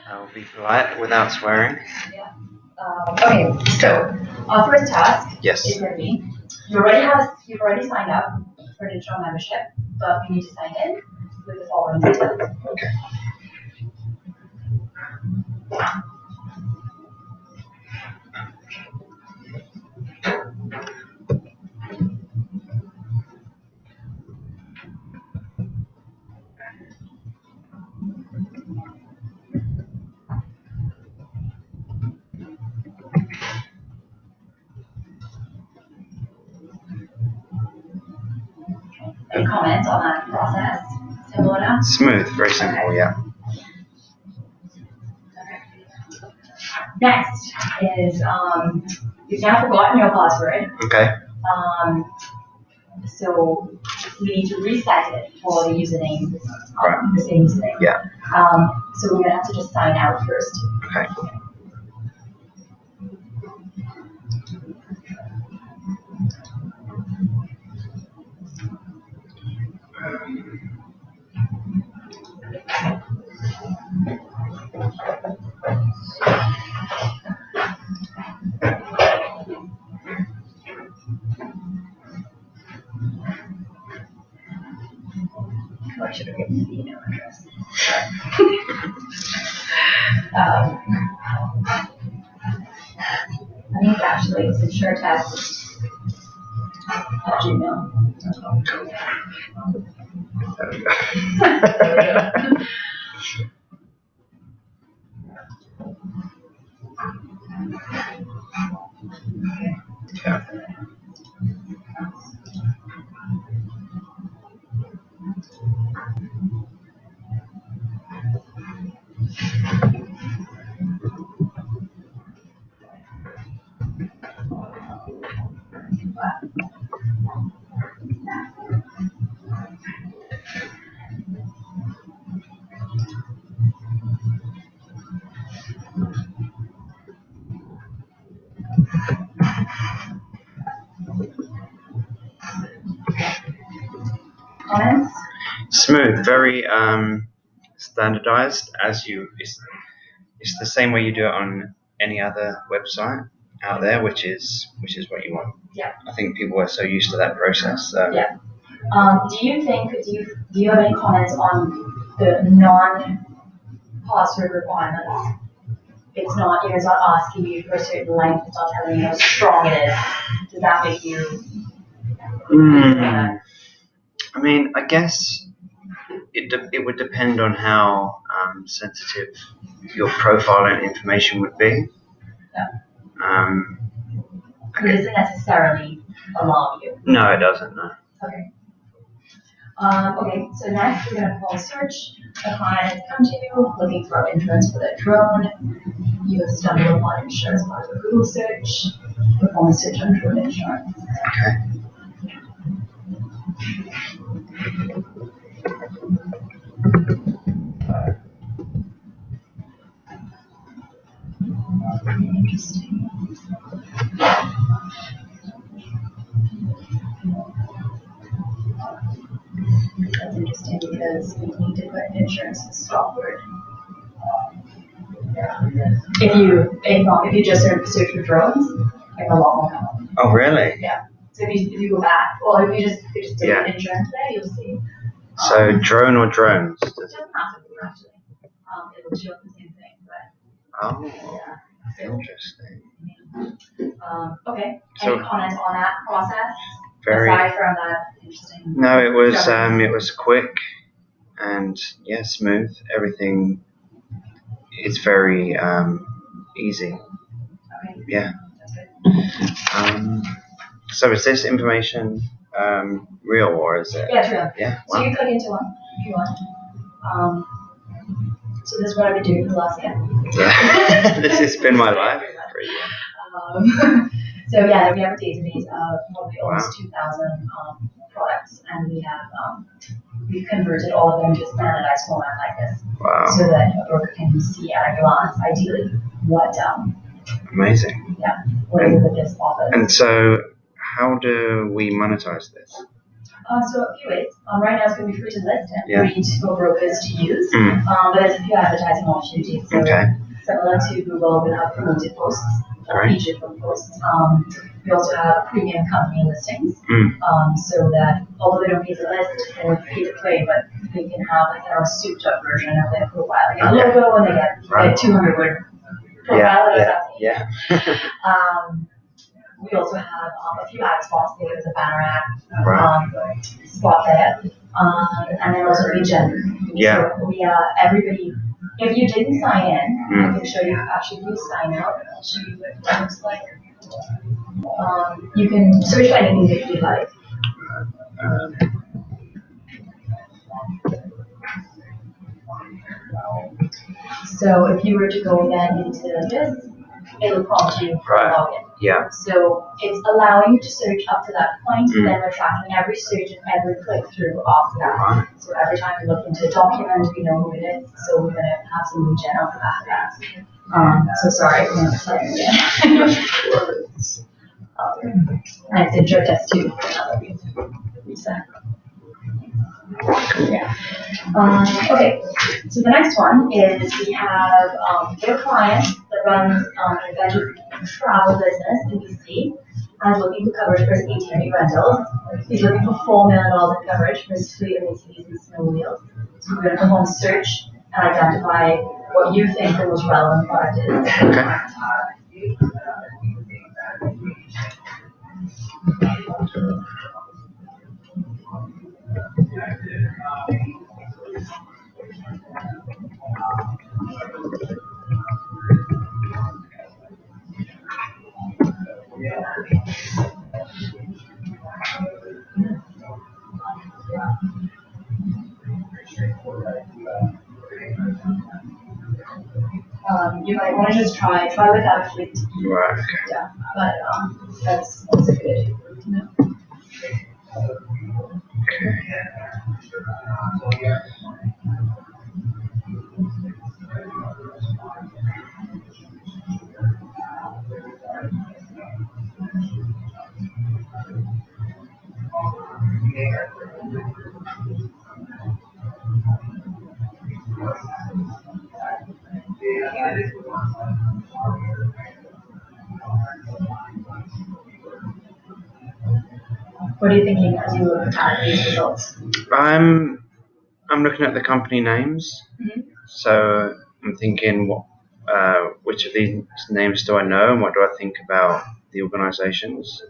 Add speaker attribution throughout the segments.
Speaker 1: I'll be polite without swearing.
Speaker 2: Yeah. Okay, so our first task
Speaker 1: Yes.
Speaker 2: is going to be you've already signed up for digital membership, but we need to sign in with the following details.
Speaker 1: Okay.
Speaker 2: Any comments on that process? Similar enough?
Speaker 1: Smooth, very simple,
Speaker 2: Okay.
Speaker 1: yeah.
Speaker 2: Next is you've now forgotten your password.
Speaker 1: Okay.
Speaker 2: So we need to reset it for the username,
Speaker 1: Right.
Speaker 2: the same username.
Speaker 1: Yeah.
Speaker 2: So we're gonna have to just sign out first.
Speaker 1: Okay.
Speaker 2: Oh, I should have given you the email address. I think actually it's Insurr test at gmail.com.
Speaker 1: There we go.
Speaker 2: There we go.
Speaker 1: Yeah.
Speaker 2: Comments?
Speaker 1: Smooth, very standardized. It's the same way you do it on any other website out there, which is what you want.
Speaker 2: Yeah.
Speaker 1: I think people are so used to that process.
Speaker 2: Yeah. Do you have any comments on the non-password requirements? It's not asking you for a certain length. It's not telling you how strong it is. Does that make you?
Speaker 1: I mean, I guess it would depend on how sensitive your profile and information would be.
Speaker 2: Yeah. It doesn't necessarily allow you.
Speaker 1: No, it doesn't. No.
Speaker 2: Okay. Okay, so next we're going to call search. A client has come to you looking for insurance for their drone. You have stumbled upon Insurr as part of a Google search. Perform a search on drone insurance.
Speaker 1: Okay.
Speaker 2: Interesting. That's interesting because we need to put insurance as a stop word. If you just search for drones, like a lot more common.
Speaker 1: Oh, really?
Speaker 2: Yeah. So if you go back, or if you just
Speaker 1: Yeah.
Speaker 2: insurance there, you'll see.
Speaker 1: So drone or drones?
Speaker 2: It doesn't have to be actually. It'll show up the same thing, but
Speaker 1: Oh,
Speaker 2: yeah.
Speaker 1: interesting.
Speaker 2: Okay.
Speaker 1: So-
Speaker 2: Any comments on that process?
Speaker 1: Very.
Speaker 2: Aside from that interesting.
Speaker 1: No, it was quick and yeah, smooth. Everything. It's very easy.
Speaker 2: Okay.
Speaker 1: Yeah.
Speaker 2: That's good.
Speaker 1: So is this information real or is it?
Speaker 2: Yeah, it's real.
Speaker 1: Yeah.
Speaker 2: So
Speaker 1: Wow.
Speaker 2: you click into one if you want. So this is what I've been doing for the last year.
Speaker 1: Yeah. This has been my life for a year.
Speaker 2: So yeah, we have a database of probably almost
Speaker 1: Wow.
Speaker 2: 2,000 products, and we've converted all of them to a standardized format like this,
Speaker 1: Wow.
Speaker 2: so that a broker can see at a glance, ideally, what
Speaker 1: Amazing.
Speaker 2: what is it that this offers.
Speaker 1: And so, how do we monetize this?
Speaker 2: So a few ways. Right now it's going to be free to list and
Speaker 1: Yeah.
Speaker 2: free for brokers to use. But there's a few advertising opportunities. So
Speaker 1: Okay.
Speaker 2: similar to Google, we have promoted posts or
Speaker 1: Great.
Speaker 2: featured from posts. We also have premium company listings. So that although they don't pay to list or pay to play, but they can have like a souped up version of their profile. They get a logo and they get 200 word profile.
Speaker 1: Yeah.
Speaker 2: We also have a few ad spots. There's a banner ad spot there, and then also region.
Speaker 1: Yeah.
Speaker 2: So we everybody. If you didn't sign in, I can show you actually do sign out. I'll show you what it looks like. You can search for anything that you like. So if you were to go then into this, it'll prompt you for login.
Speaker 1: Yeah.
Speaker 2: So it's allowing you to search up to that point, then we're tracking every search and every click through after that. So every time we look into a document, we know who it is. So we're going to have some lead gen off the back of that. So sorry, I'm going to play again. And it's Insurr test too. Reset. Yeah. Okay, so the next one is we have their client that runs a budget travel business in BC and is looking for coverage for his ATV rentals. He's looking for $4 million in coverage for his fleet of ATVs and snowmobiles. So we're going to go home search and identify what you think the most relevant product is.
Speaker 1: Okay.
Speaker 2: You might want to just try without fleet.
Speaker 1: Right. Okay.
Speaker 2: Yeah, but that's a good. No. What are you thinking as you look at these results?
Speaker 1: I'm looking at the company names. So I'm thinking, which of these names do I know, and what do I think about the organisations?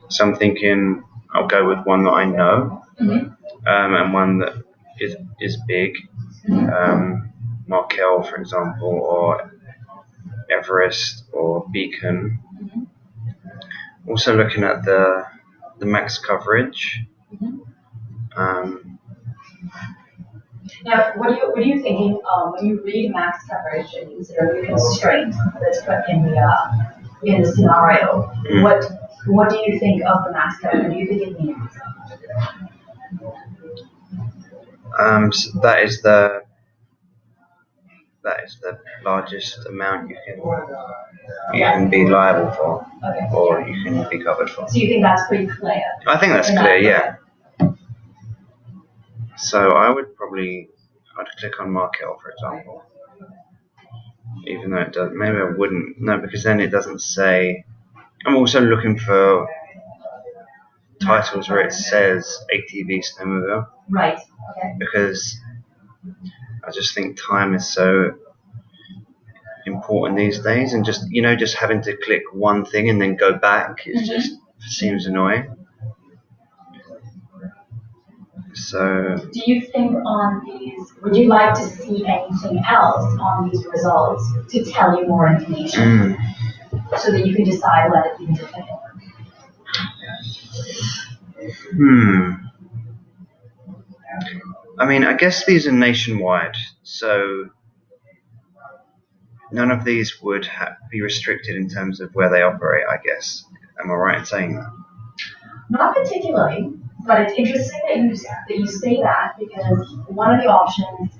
Speaker 1: So I'm thinking I'll go with one that I know, and one that is big. Markel, for example, or Everest, or Beacon. Also looking at the max coverage.
Speaker 2: Now, what are you thinking when you read max coverage and consider the constraint that's put in the scenario? What do you think of the max coverage? What do you think it means?
Speaker 1: So that is the largest amount you can be liable for, or you can be covered for.
Speaker 2: So you think that's pretty clear?
Speaker 1: I think that's clear, yeah. So I'd click on Markel, for example. Even though it does, maybe I wouldn't. No, because then it doesn't say. I'm also looking for titles where it says ATV snowmobile.
Speaker 2: Right. Okay.
Speaker 1: Because I just think time is so important these days, and just having to click one thing and then go back just seems annoying. So
Speaker 2: do you think on these, would you like to see anything else on these results to tell you more information so that you can decide whether you need to pick it?
Speaker 1: I mean, I guess these are nationwide, so none of these would be restricted in terms of where they operate, I guess. Am I right in saying that?
Speaker 2: Not particularly, but it's interesting that you say that, because one of the options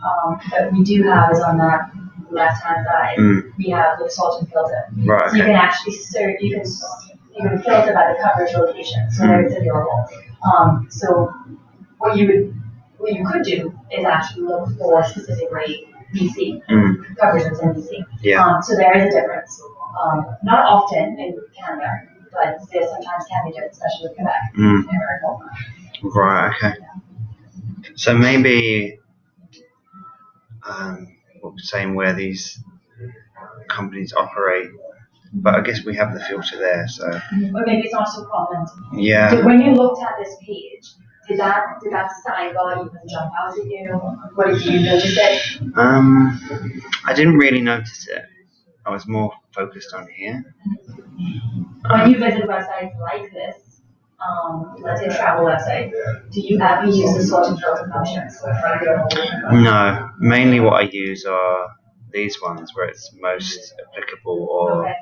Speaker 2: that we do have is on that left-hand side. We have the salt and filter.
Speaker 1: Right.
Speaker 2: So you can actually search. you would filter by the coverage location, so where it's available. So what you could do is actually look for specifically BC, coverage that's in BC.
Speaker 1: Yeah.
Speaker 2: So there is a difference. Not often in Canada, but there sometimes can be different, especially with Quebec.
Speaker 1: Right, okay. So maybe saying where these companies operate, but I guess we have the filter there, so.
Speaker 2: Or maybe it's not so prominent.
Speaker 1: Yeah.
Speaker 2: So when you looked at this page, did that sidebar even jump out at you? What did you notice it?
Speaker 1: I didn't really notice it. I was more focused on here.
Speaker 2: When you visit websites like this, let's say travel website, do you ever use the sort of filter functions?
Speaker 1: No, mainly what I use are these ones where it's most applicable or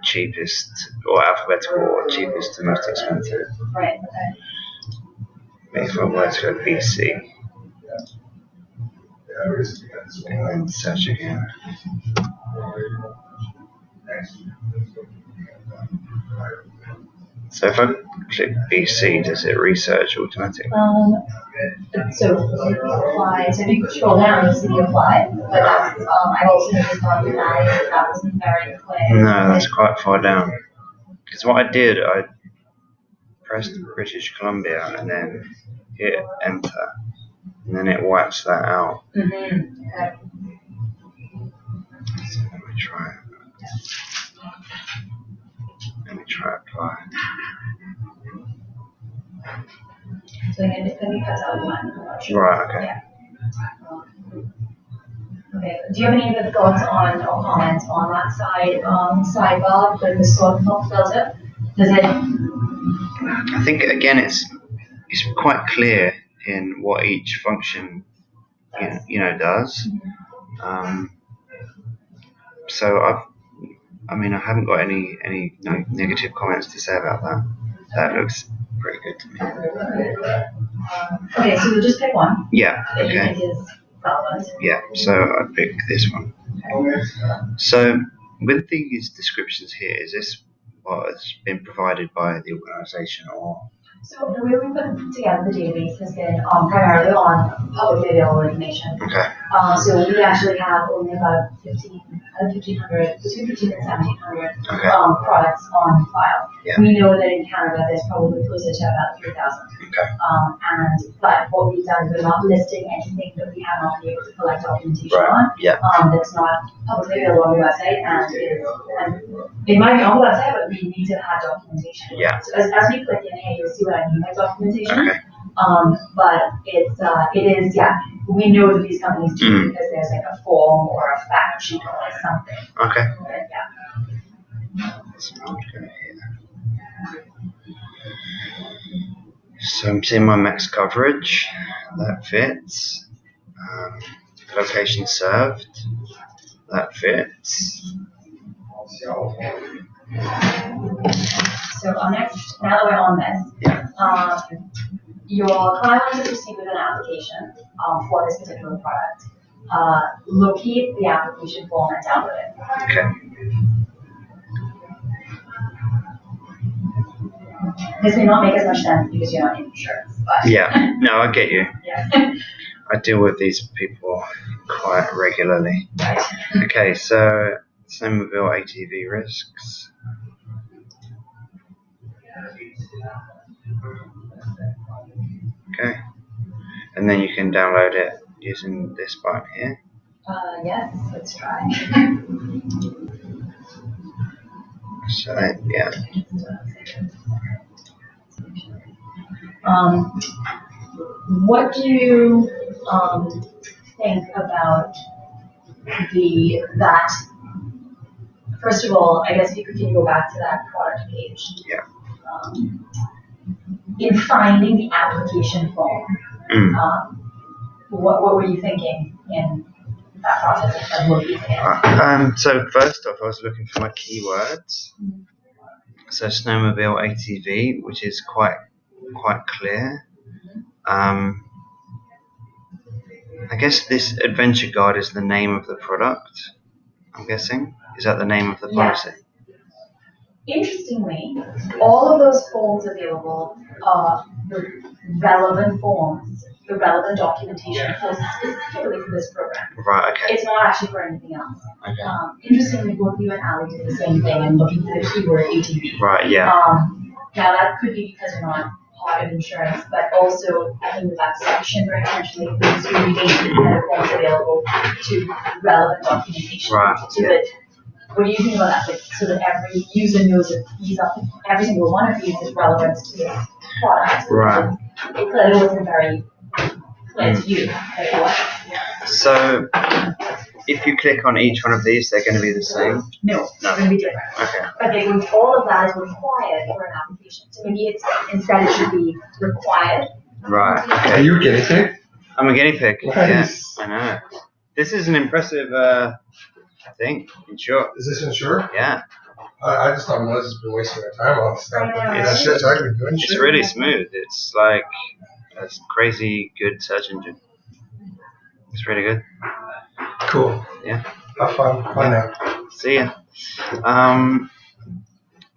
Speaker 1: cheapest, or alphabetical or cheapest to most expensive.
Speaker 2: Right, okay.
Speaker 1: If I were to go BC and then search again. So if I click BC, does it research automatically?
Speaker 2: So apply. So if you scroll down, you'll see the apply. But that's I've also noticed on the that wasn't very clear.
Speaker 1: No, that's quite far down. Because what I did, I pressed British Columbia and then hit enter, and then it wipes that out.
Speaker 2: Okay.
Speaker 1: So let me try it. Let me try apply.
Speaker 2: So again, it's going to be cut out one.
Speaker 1: Right, okay.
Speaker 2: Yeah. Okay. Do you have any other thoughts on or comments on that sidebar with the sort filter? Does it?
Speaker 1: I think again, it's quite clear in what each function does. So I haven't got any negative comments to say about that. That looks pretty good to me.
Speaker 2: Okay, so we'll just pick one.
Speaker 1: Yeah.
Speaker 2: That
Speaker 1: Okay.
Speaker 2: you think is relevant.
Speaker 1: Yeah. So I'd pick this one. So with these descriptions here, is this what has been provided by the organisation or?
Speaker 2: So the way we put together the database has been primarily on publicly available information.
Speaker 1: Okay.
Speaker 2: So we actually have only about 1,500, between 1,500 and 1,700 products on file.
Speaker 1: Yeah.
Speaker 2: We know that in Canada there's probably closer to about 3,000.
Speaker 1: Okay.
Speaker 2: But what we've done is we're not listing anything that we have not been able to collect documentation on.
Speaker 1: Yeah.
Speaker 2: That's not publicly available on the website, and it might be on the website, but we need to have documentation.
Speaker 1: Yeah.
Speaker 2: So as we click in here, you'll see what I mean by documentation.
Speaker 1: Okay.
Speaker 2: But it is, we know that these companies do because there's like a form or a fact sheet or something.
Speaker 1: Okay.
Speaker 2: Yeah.
Speaker 1: So I'm going here. So I'm seeing my max coverage. That fits. Location served. That fits.
Speaker 2: So next, now that we're on this, your client wants to proceed with an application for this particular product. Locate the application form and download it.
Speaker 1: Okay.
Speaker 2: This may not make as much sense because you're not in insurance. But
Speaker 1: Yeah, no, I get you.
Speaker 2: Yeah.
Speaker 1: I deal with these people quite regularly.
Speaker 2: Right.
Speaker 1: Okay, so snowmobile ATV risks. Okay, and then you can download it using this button here.
Speaker 2: Yes, let's try.
Speaker 1: So yeah.
Speaker 2: What do you think about that? First of all, I guess if you could go back to that product page.
Speaker 1: Yeah.
Speaker 2: In finding the application form, what were you thinking in that process of looking at it?
Speaker 1: So first off, I was looking for my keywords. So snowmobile ATV, which is quite clear. I guess this adventure guide is the name of the product. I'm guessing. Is that the name of the policy?
Speaker 2: Interestingly, all of those forms available are the relevant forms, the relevant documentation for specifically for this program.
Speaker 1: Right. Okay.
Speaker 2: It's not actually for anything else.
Speaker 1: Okay.
Speaker 2: Interestingly, both you and Ali did the same thing and looking for the keyword ATV.
Speaker 1: Right. Yeah.
Speaker 2: Now that could be because you're not part of insurance, but also I think that section very intentionally is reading the forms available to relevant documentation.
Speaker 1: Right.
Speaker 2: So that, what do you think about that? Like, so that every user knows that every single one of these is relevant to this product.
Speaker 1: Right.
Speaker 2: It clearly wasn't very clear to you. Like what?
Speaker 1: So, if you click on each one of these, they're going to be the same?
Speaker 2: No, they're going to be different.
Speaker 1: Okay.
Speaker 2: But all of that is required for an application. So maybe instead it should be required.
Speaker 1: Right. Okay.
Speaker 3: Are you a guinea pig?
Speaker 1: I'm a guinea pig.
Speaker 3: Nice.
Speaker 1: Yeah, I know. This is an impressive thing. Insurr.
Speaker 3: Is this Insurr?
Speaker 1: Yeah.
Speaker 3: I just thought Melissa has been wasting her time on stuff.
Speaker 2: Yeah.
Speaker 3: Shit, so I can be doing
Speaker 1: It's
Speaker 3: shit.
Speaker 1: really smooth. It's like a crazy good search engine. It's really good.
Speaker 3: Cool.
Speaker 1: Yeah.
Speaker 3: Have fun. Bye now.
Speaker 1: See ya.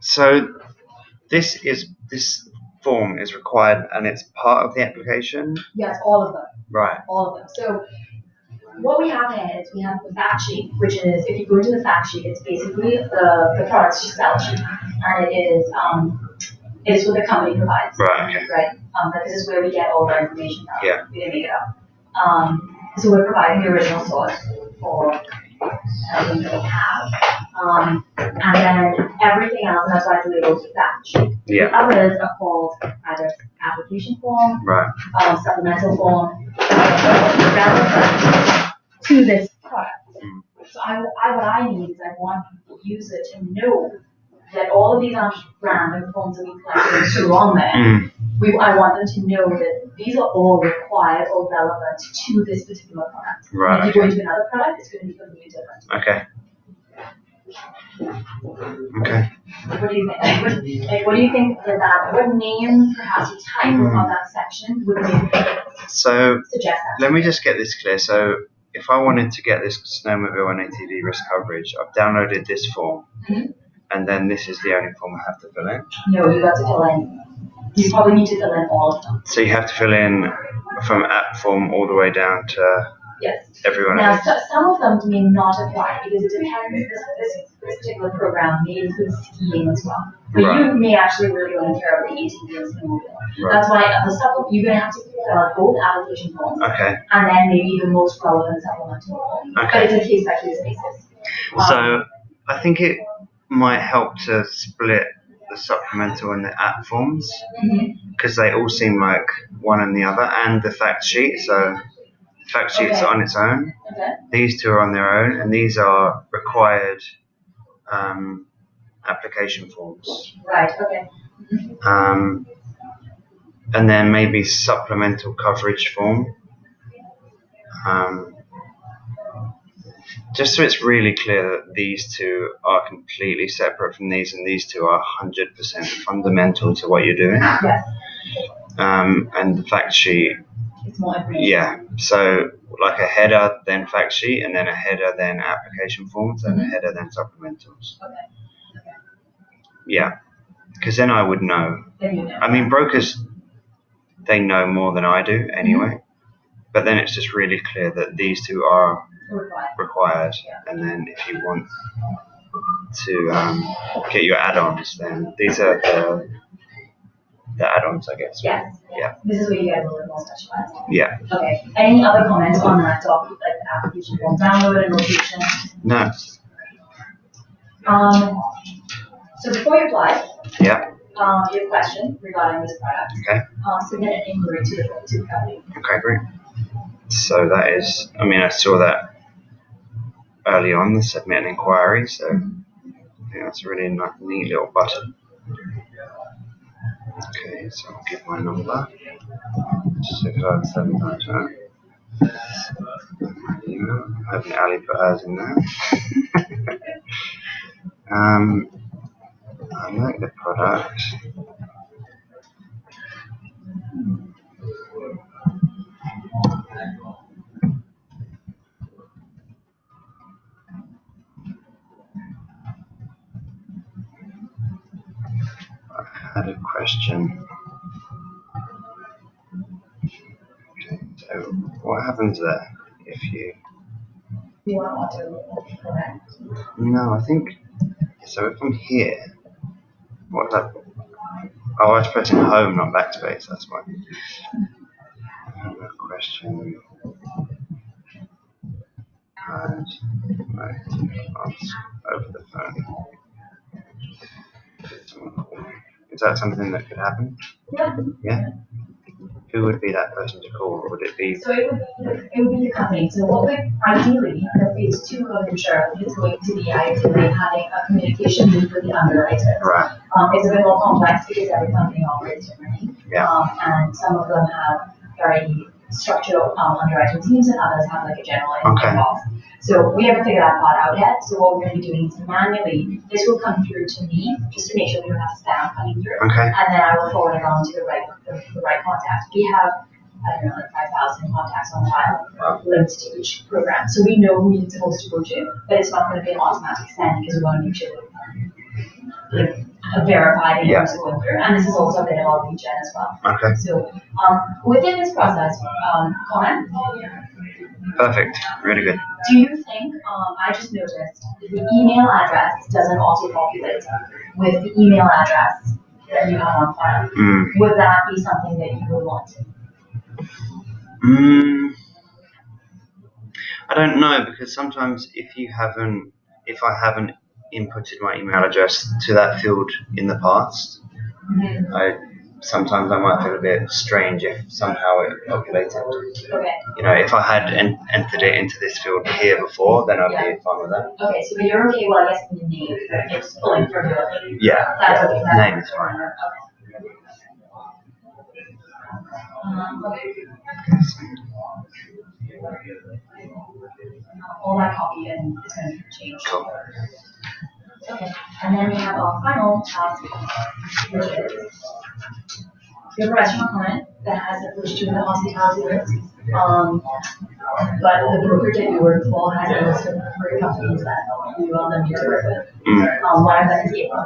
Speaker 1: So this form is required and it's part of the application?
Speaker 2: Yes, all of them.
Speaker 1: Right.
Speaker 2: All of them. So what we have here is we have the fact sheet, which is, if you go into the fact sheet, it's basically the product's spell sheet. And it is what the company provides.
Speaker 1: Right, okay.
Speaker 2: Right? But this is where we get all the information from.
Speaker 1: Yeah.
Speaker 2: We didn't make it up. So we're providing the original source for everything that we have. And then everything else, and that's why it's labeled the fact sheet.
Speaker 1: Yeah.
Speaker 2: The others are called either application form,
Speaker 1: Right.
Speaker 2: Supplemental form, relevant to this product. So what I need is I want the user to know that all of these aren't just random forms that we collected and threw on there. I want them to know that these are all required or relevant to this particular product.
Speaker 1: Right.
Speaker 2: And if you go into another product, it's going to be completely different.
Speaker 1: Okay. Okay.
Speaker 2: What do you think? What do you think that? What name, perhaps, or type of that section would maybe
Speaker 1: So
Speaker 2: suggest that?
Speaker 1: let me just get this clear. So if I wanted to get this snowmobile and ATV risk coverage, I've downloaded this form, and then this is the only form I have to fill in.
Speaker 2: No, you got to fill in. You probably need to fill in all of them.
Speaker 1: So you have to fill in from app form all the way down to everyone
Speaker 2: Now,
Speaker 1: else.
Speaker 2: some of them may not apply because it depends. This particular program may include skiing as well. But you may actually really only care about the ATV and snowmobile. That's why the supplement, you're going to have to fill out both application forms.
Speaker 1: Okay.
Speaker 2: And then maybe the most relevant supplemental form.
Speaker 1: Okay.
Speaker 2: But it's a case by case basis.
Speaker 1: So I think it might help to split the supplemental and the app forms because they all seem like one and the other, and the fact sheet. So the fact sheet's on its own.
Speaker 2: Okay.
Speaker 1: These two are on their own, and these are required application forms.
Speaker 2: Right. Okay.
Speaker 1: And then maybe supplemental coverage form. Just so it's really clear that these two are completely separate from these, and these two are 100% fundamental to what you're doing.
Speaker 2: Yes.
Speaker 1: And the fact sheet.
Speaker 2: It's more information.
Speaker 1: Yeah. So like a header, then fact sheet, and then a header, then application forms, and a header, then supplementals.
Speaker 2: Okay.
Speaker 1: Yeah. Because then I would know.
Speaker 2: Then you know.
Speaker 1: I mean, brokers, they know more than I do anyway. But then it's just really clear that these two are required. And then if you want to get your add-ons, then these are the add-ons, I guess.
Speaker 2: Yes.
Speaker 1: Yeah.
Speaker 2: This is where you guys are a little more specialized.
Speaker 1: Yeah.
Speaker 2: Okay. Any other comments on that topic, like the application form download and location?
Speaker 1: No.
Speaker 2: So before you apply,
Speaker 1: you
Speaker 2: have a question regarding this product.
Speaker 1: Okay.
Speaker 2: Submit an inquiry to the company.
Speaker 1: Okay, great. So that is, I mean, I saw that early on, the submit an inquiry, so I think that's a really neat little button. Okay, so I'll give my number. 657 times now. I hope Ali put hers in there. I like the product. I had a question. Okay, so what happens there if you...
Speaker 2: Do you want to correct?
Speaker 1: No, I think... So if I'm here, what's that? Oh, I was pressing home, not backspace, that's why. I have a question. And right, ask over the phone. Is that something that could happen?
Speaker 2: Yeah.
Speaker 1: Yeah? Who would be that person to call? Would it be...
Speaker 2: So it would be the company. So what would ideally the phase 2 of Insurr is going to be ideally having a communication loop with the underwriter.
Speaker 1: Right.
Speaker 2: It's a bit more complex because every company operates differently.
Speaker 1: Yeah.
Speaker 2: And some of them have very structured underwriting teams and others have like a general involved. So we haven't figured that part out yet. So what we're going to be doing is manually, this will come through to me just to make sure we don't have spam coming through.
Speaker 1: Okay.
Speaker 2: And then I will forward it on to the right contact. We have, I don't know, like 5,000 contacts on file linked to each program. So we know who it's supposed to go to, but it's not going to be an automatic send because we want to make sure that verified and who's going through. And this is also a bit of our region as well.
Speaker 1: Okay.
Speaker 2: So within this process, comment?
Speaker 1: Perfect. Really good.
Speaker 2: Do you think, I just noticed, that the email address doesn't auto-populate with the email address that you have on file? Would that be something that you would want?
Speaker 1: I don't know, because sometimes if I haven't inputted my email address to that field in the past, sometimes I might feel a bit strange if somehow it populated.
Speaker 2: Okay.
Speaker 1: You know, if I had entered it into this field here before, then I'd be fine with that.
Speaker 2: Okay, so you're okay, well, I guess in the name, it's pulling from your name.
Speaker 1: Yeah.
Speaker 2: That's okay.
Speaker 1: Name is fine.
Speaker 2: Okay. All that copy and it's going to change.
Speaker 1: Cool.
Speaker 2: Okay, and then we have our final task, which is we have a restaurant client that has a push to the hospitality list, but the brokerage that you work for has a list of preferred companies that you want them to work with. One of them is April.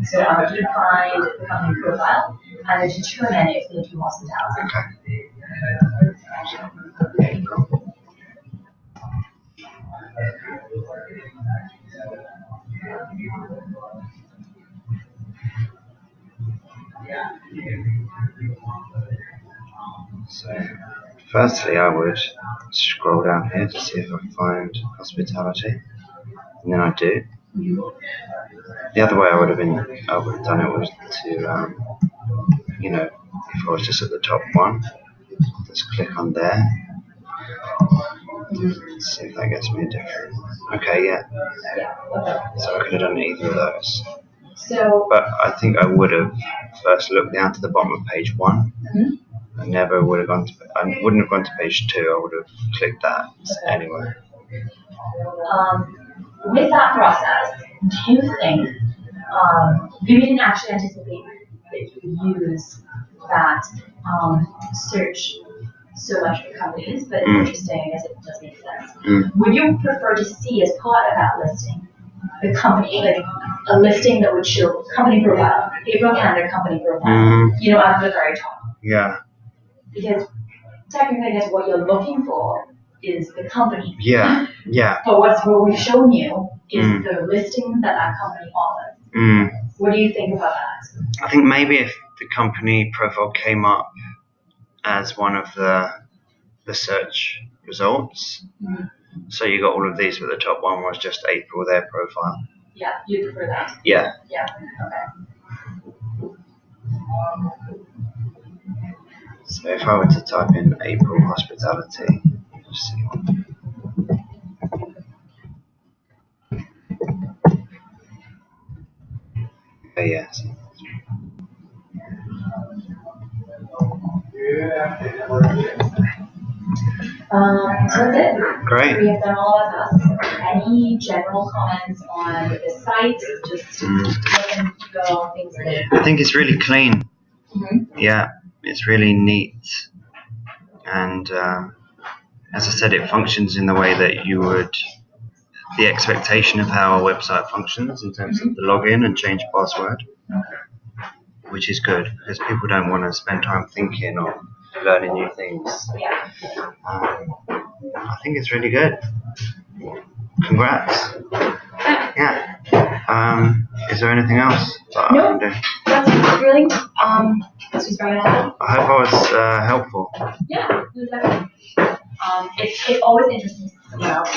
Speaker 2: So I want you to find the company profile and then determine if they do hospitality.
Speaker 1: Okay. So, firstly, I would scroll down here to see if I find hospitality, and then I do. The other way I would have done it was to, you know, if I was just at the top one, just click on there. Let's see if that gets me a different. Okay, yeah. So I could have done either of those. But I think I would have first looked down to the bottom of page 1. I never would have gone to. I wouldn't have gone to page 2. I would have clicked that anyway.
Speaker 2: With that process, do you think you didn't actually anticipate that you would use that search so much for companies, but it's interesting as it does make sense. Would you prefer to see as part of that listing the company, like a listing that would show company profile, April Canada company profile, you know, at the very top?
Speaker 1: Yeah.
Speaker 2: Because technically, I guess what you're looking for is the company.
Speaker 1: Yeah.
Speaker 2: But what we've shown you is the listing that company offers. What do you think about that?
Speaker 1: I think maybe if the company profile came up as one of the search results, so you got all of these, but the top one was just April, their profile.
Speaker 2: Yeah, you prefer that?
Speaker 1: Yeah.
Speaker 2: Yeah, okay.
Speaker 1: So if I were to type in April hospitality, let's see. Okay, yeah.
Speaker 2: So that's it.
Speaker 1: Great.
Speaker 2: We have done all of us. Any general comments on the site? Just look and go, things like that.
Speaker 1: I think it's really clean. Yeah, it's really neat. And as I said, it functions in the way that you would, the expectation of how a website functions in terms of the login and change password. which is good because people don't want to spend time thinking or learning new things.
Speaker 2: Yeah.
Speaker 1: I think it's really good. Congrats. Yeah. Is there anything else that I can do?
Speaker 2: That's really. This was very helpful.
Speaker 1: I hope I was helpful.
Speaker 2: Yeah, definitely. It's always interesting to see someone else.